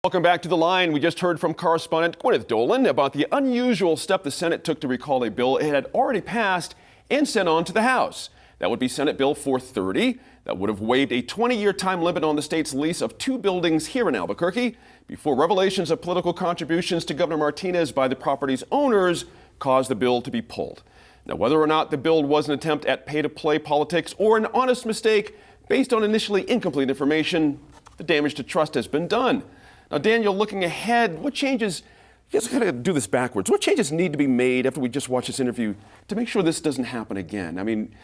Welcome back to The Line. We just heard from correspondent Gwyneth Dolan about the unusual step the Senate took to recall a bill it had already passed and sent on to the House. That would be Senate Bill 430. That would have waived a 20-year time limit on the state's lease of 2 buildings here in Albuquerque before revelations of political contributions to Governor Martinez by the property's owners caused the bill to be pulled. Now, whether or not the bill was an attempt at pay-to-play politics or an honest mistake based on initially incomplete information, the damage to trust has been done. Now, Daniel, looking ahead, what changes, you guys got to do this backwards. What changes need to be made after we just watched this interview to make sure this doesn't happen again? I mean,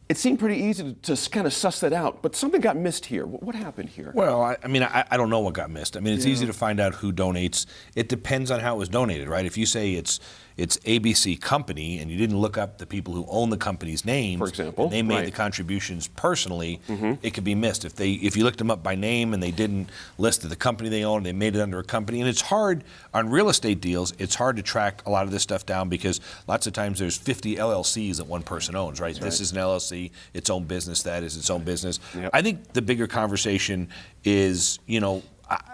it seemed pretty easy to kind of suss that out, but something got missed here. What happened here? Well, I don't know what got missed. I mean, it's easy to find out who donates. It depends on how it was donated, right? If you say it's ABC Company and you didn't look up the people who own the company's names, for example, and they made the contributions personally, it could be missed. If you looked them up by name and they didn't list the company they own, they made it under a company. And it's hard on real estate deals. It's hard to track a lot of this stuff down because lots of times there's 50 LLCs that one person owns, right? This is an LLC, its own business, that is its own business. I think the bigger conversation is,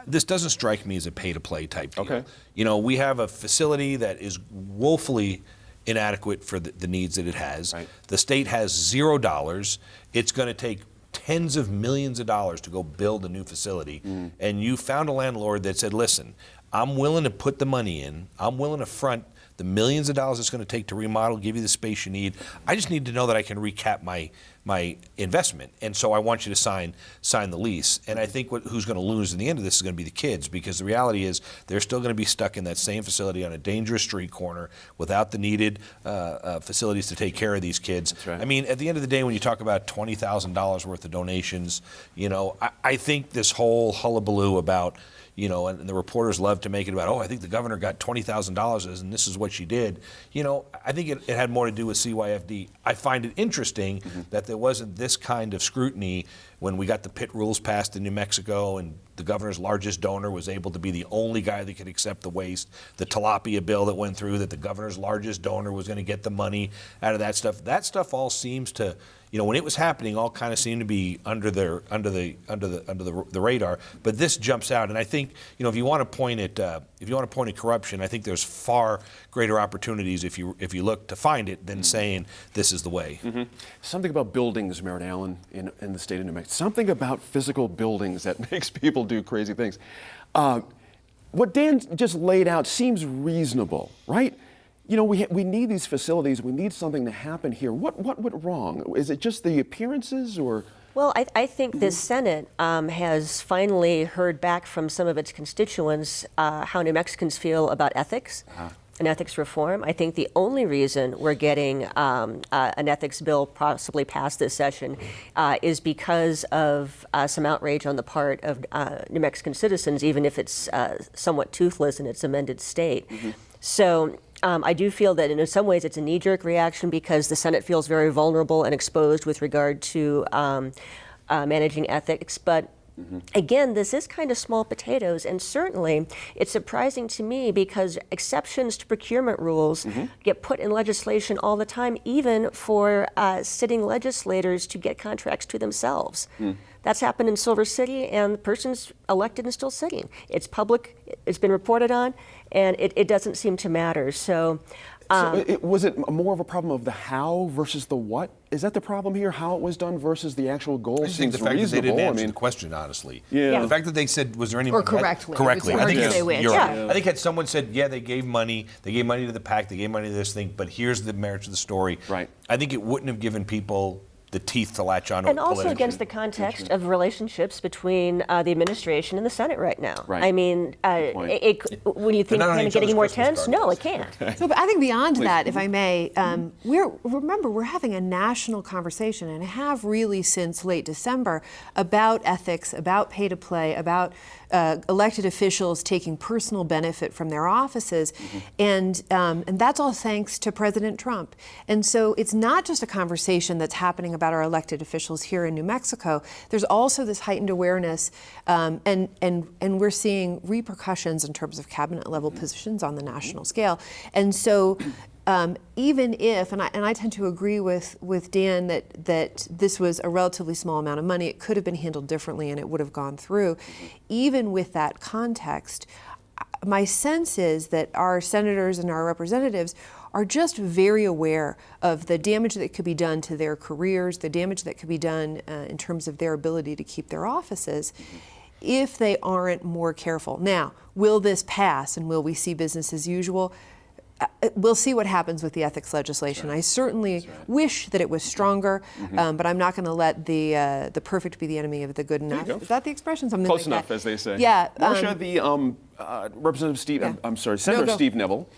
this doesn't strike me as a pay-to-play type deal. Okay. We have a facility that is woefully inadequate for the needs that it has. Right. The state has $0. It's going to take tens of millions of dollars to go build a new facility. And you found a landlord that said, listen, I'm willing to put the money in. I'm willing to front the millions of dollars it's going to take to remodel, give you the space you need. I just need to know that I can recap my investment. And so I want you to sign the lease. And I think who's going to lose in the end of this is going to be the kids, because the reality is they're still going to be stuck in that same facility on a dangerous street corner without the needed facilities to take care of these kids. Right. I mean, at the end of the day, when you talk about $20,000 worth of donations, I think this whole hullabaloo about, and the reporters love to make it about, I think the governor got $20,000 and this is what she did. I think it had more to do with CYFD. I find it interesting that there wasn't this kind of scrutiny when we got the pit rules passed in New Mexico and the governor's largest donor was able to be the only guy that could accept the waste. The tilapia bill that went through, that the governor's largest donor was going to get the money out of that stuff. That stuff all seems to, when it was happening, all kind of seemed to be under the radar. But this jumps out, and I think, if you want to point at corruption, I think there's far greater opportunities if you look to find it than saying this is the way. Something about buildings, Merritt Allen, in the state of New Mexico. Something about physical buildings that makes people do crazy things. What Dan just laid out seems reasonable, right? We need these facilities. We need something to happen here. What went wrong? Is it just the appearances, or? Well, I think the Senate has finally heard back from some of its constituents how New Mexicans feel about ethics and ethics reform. I think the only reason we're getting an ethics bill possibly passed this session is because of some outrage on the part of New Mexican citizens, even if it's somewhat toothless in its amended state. So I do feel that in some ways it's a knee-jerk reaction because the Senate feels very vulnerable and exposed with regard to managing ethics. But again, this is kind of small potatoes, and certainly it's surprising to me because exceptions to procurement rules get put in legislation all the time, even for sitting legislators to get contracts to themselves. That's happened in Silver City, and the person's elected and still sitting. It's public, it's been reported on, and it doesn't seem to matter. So was it more of a problem of the how versus the what? Is that the problem here? How it was done versus the actual goal? I think the fact that they didn't answer the question honestly. Yeah. The fact that they said, was there any or correctly? Correctly. I think you're right. I think had someone said, they gave money to the PAC, they gave money to this thing, but here's the merits of the story. Right. I think it wouldn't have given people the teeth to latch on to. And also against the context of relationships between the administration and the Senate right now. Right. I mean, when you think can it get any more tense? No, it can't. So, but I think beyond that, if I may, we're having a national conversation, and have really since late December, about ethics, about pay to play, about elected officials taking personal benefit from their offices, and that's all thanks to President Trump. And so it's not just a conversation that's happening about our elected officials here in New Mexico. There's also this heightened awareness, and we're seeing repercussions in terms of cabinet level positions on the national scale. And so even if, and I tend to agree with Dan that this was a relatively small amount of money, it could have been handled differently and it would have gone through. Even with that context, my sense is that our senators and our representatives are just very aware of the damage that could be done to their careers, the damage that could be done in terms of their ability to keep their offices if they aren't more careful. Now, will this pass and will we see business as usual? We'll see what happens with the ethics legislation. I certainly wish that it was stronger, but I'm not going to let the perfect be the enemy of the good enough. Is that the expression? Something Close like enough, that. as they say. Yeah. Marcia, the Representative Steve, Yeah. I'm sorry, Senator go. Steve Neville.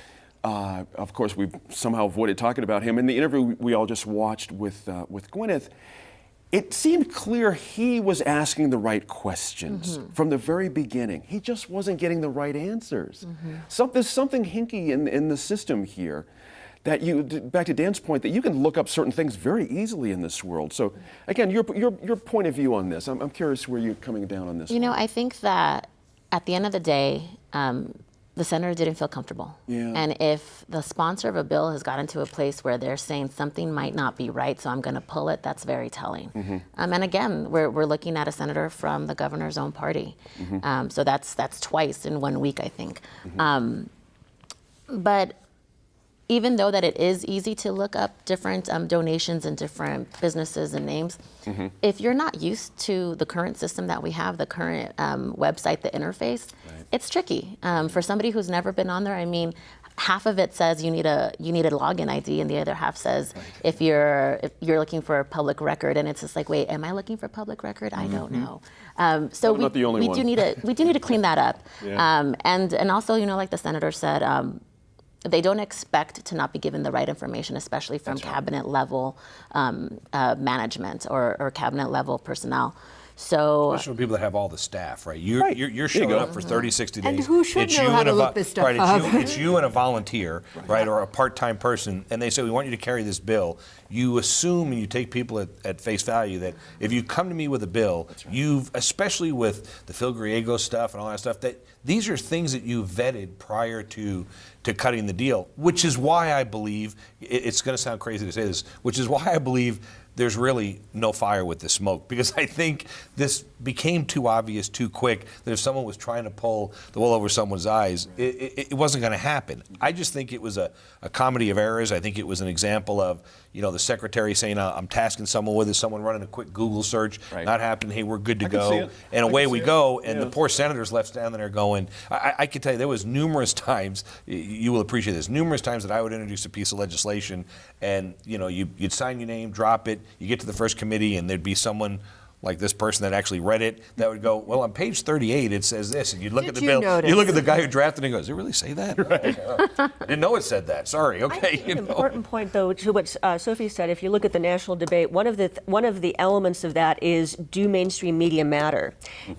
Of course, we've somehow avoided talking about him. In the interview we all just watched with Gwyneth, it seemed clear he was asking the right questions from the very beginning. He just wasn't getting the right answers. There's something hinky in the system here that back to Dan's point, that you can look up certain things very easily in this world. So again, your point of view on this, I'm curious where you're coming down on this. You know, I think that at the end of the day, the senator didn't feel comfortable. Yeah. And if the sponsor of a bill has gotten to a place where they're saying something might not be right, so I'm going to pull it, that's very telling. And again, we're looking at a senator from the governor's own party. So that's twice in 1 week, I think. But even though that it is easy to look up different donations and different businesses and names, if you're not used to the current system that we have, the current website, the interface, it's tricky. For somebody who's never been on there, I mean, half of it says you need a login ID, and the other half says if you're looking for a public record, and it's just like, wait, am I looking for public record? I don't know. So I'm not the only we one. do need to clean that up. And also, you know, like the senator said, they don't expect to not be given the right information, especially from cabinet level management or cabinet level personnel. So Especially for people that have all the staff, right? You're showing up for 30, 60 days. And who should It's know you how and to a look this stuff right, up. it's you and a volunteer, right, or a part-time person, and they say, we want you to carry this bill. You assume and you take people at face value that if you come to me with a bill, you've, especially with the Phil Griego stuff and all that stuff, that these are things that you vetted prior to cutting the deal, which is why I believe, it's going to sound crazy to say this, which is why I believe there's really no fire with the smoke, because I think this became too obvious too quick that if someone was trying to pull the wool over someone's eyes, it wasn't going to happen. I just think it was a comedy of errors. I think it was an example of, you know, the secretary saying, I'm tasking someone with it, someone running a quick Google search, not happening, hey, we're good to I can see go, it. and away we see it. go, and Yeah. the poor senator's left standing there going, I can tell you there was numerous times, you will appreciate this, numerous times that I would introduce a piece of legislation and, you know, you'd sign your name, drop it, you get to the first committee and there'd be someone like this person that actually read it that would go, well, on page 38 it says this, and you'd look Did at the you bill, notice? you look at the guy who drafted it and goes, does it really say that? I didn't know it said that, sorry, I okay. think an important point, though, to what Sophie said, if you look at the national debate, one of the elements of that is, do mainstream media matter?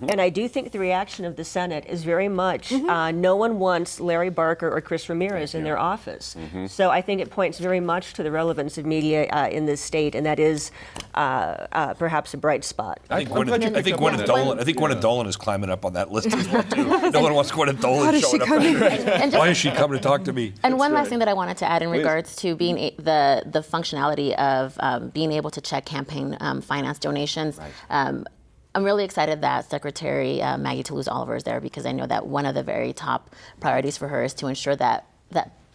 And I do think the reaction of the Senate is very much, no one wants Larry Barker or Chris Ramirez in their office. So I think it points very much to the relevance of media in this state, and that is perhaps a bright spot. I think I'm glad you Gwyneth picked up on that. I think Gwyneth Dolan is climbing up on that list as well too. No one wants Gwyneth Dolan How does she showing up. come in? and Why just, is she coming to talk to me? and one last thing that I wanted to add in regards to being the functionality of being able to check campaign finance donations. I'm really excited that Secretary Maggie Toulouse-Oliver is there, because I know that one of the very top priorities for her is to ensure that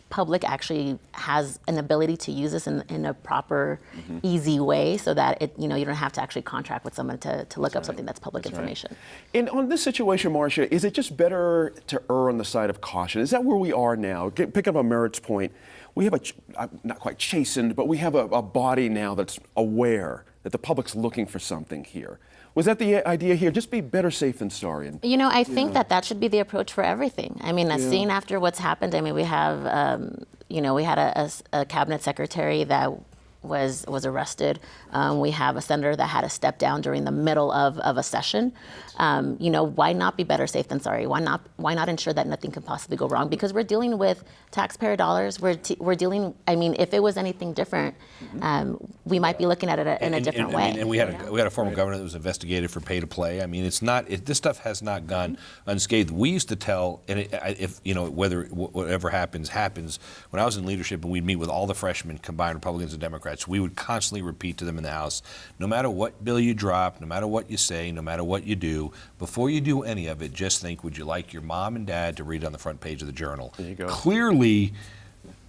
public actually has an ability to use this in a proper, easy way, so that you don't have to actually contract with someone to look up something that's public information. And on this situation, Marcia, is it just better to err on the side of caution? Is that where we are now? Pick up on Merritt's point. We have not quite chastened, but we have a body now that's aware that the public's looking for something here. Was that the idea here? Just be better safe than sorry. And, You know, I think that should be the approach for everything. I mean, seeing after what's happened, I mean, we have, we had a cabinet secretary that was arrested. We have a senator that had to step down during the middle of a session. Why not be better safe than sorry? Why not ensure that nothing can possibly go wrong? Because we're dealing with taxpayer dollars. We're dealing. I mean, if it was anything different, we might be looking at it in a different way. And we had a former governor that was investigated for pay to play. I mean, it's not. This stuff has not gone unscathed. We used to tell, and if whatever happens. When I was in leadership and we'd meet with all the freshmen, combined Republicans and Democrats, we would constantly repeat to them in the House, no matter what bill you drop, no matter what you say, no matter what you do, before you do any of it, just think, would you like your mom and dad to read on the front page of the Journal? There you go. Clearly,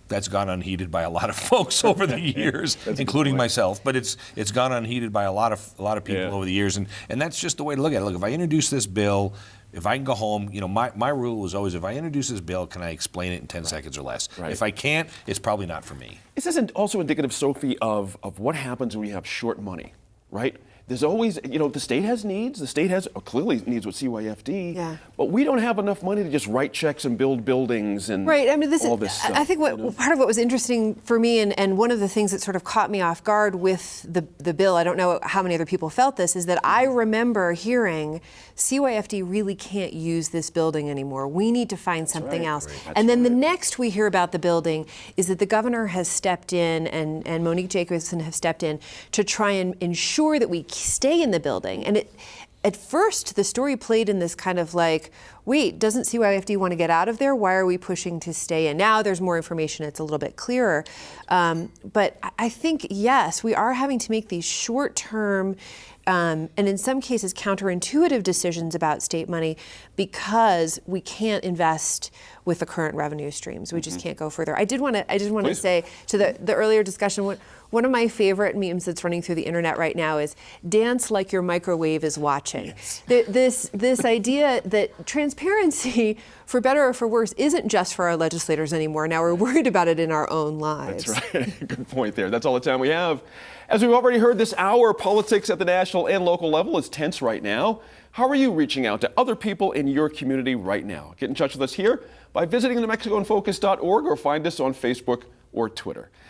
that's gone unheeded by a lot of folks over the years, including myself. But it's gone unheeded by a lot of people over the years, and that's just the way to look at it. Look, if I introduce this bill, if I can go home, my rule was always, if I introduce this bill, can I explain it in 10 seconds or less? Right. If I can't, it's probably not for me. Is this also indicative, Sophie, of what happens when you have short money, right? There's always, the state has needs. The state has clearly needs with CYFD. Yeah. But we don't have enough money to just write checks and build buildings and Right. I mean, all this stuff. I think part of what was interesting for me, and one of the things that sort of caught me off guard with the bill, I don't know how many other people felt this, is that I remember hearing CYFD really can't use this building anymore. We need to find something else. Right. And then the next we hear about the building is that the governor has stepped in and Monique Jacobson have stepped in to try and ensure that we stay in the building. And at first, the story played in this kind of like, wait, doesn't CYFD want to get out of there? Why are we pushing to stay in? Now there's more information, it's a little bit clearer. But I think, yes, we are having to make these short-term and in some cases counterintuitive decisions about state money because we can't invest with the current revenue streams. We just can't go further. I just want to say to the earlier discussion, one of my favorite memes that's running through the internet right now is dance like your microwave is watching. Yes. This idea that transparency, for better or for worse, isn't just for our legislators anymore. Now we're worried about it in our own lives. That's right. Good point there. That's all the time we have. As we've already heard this hour, politics at the national and local level is tense right now. How are you reaching out to other people in your community right now? Get in touch with us here by visiting NewMexicoInFocus.org or find us on Facebook or Twitter.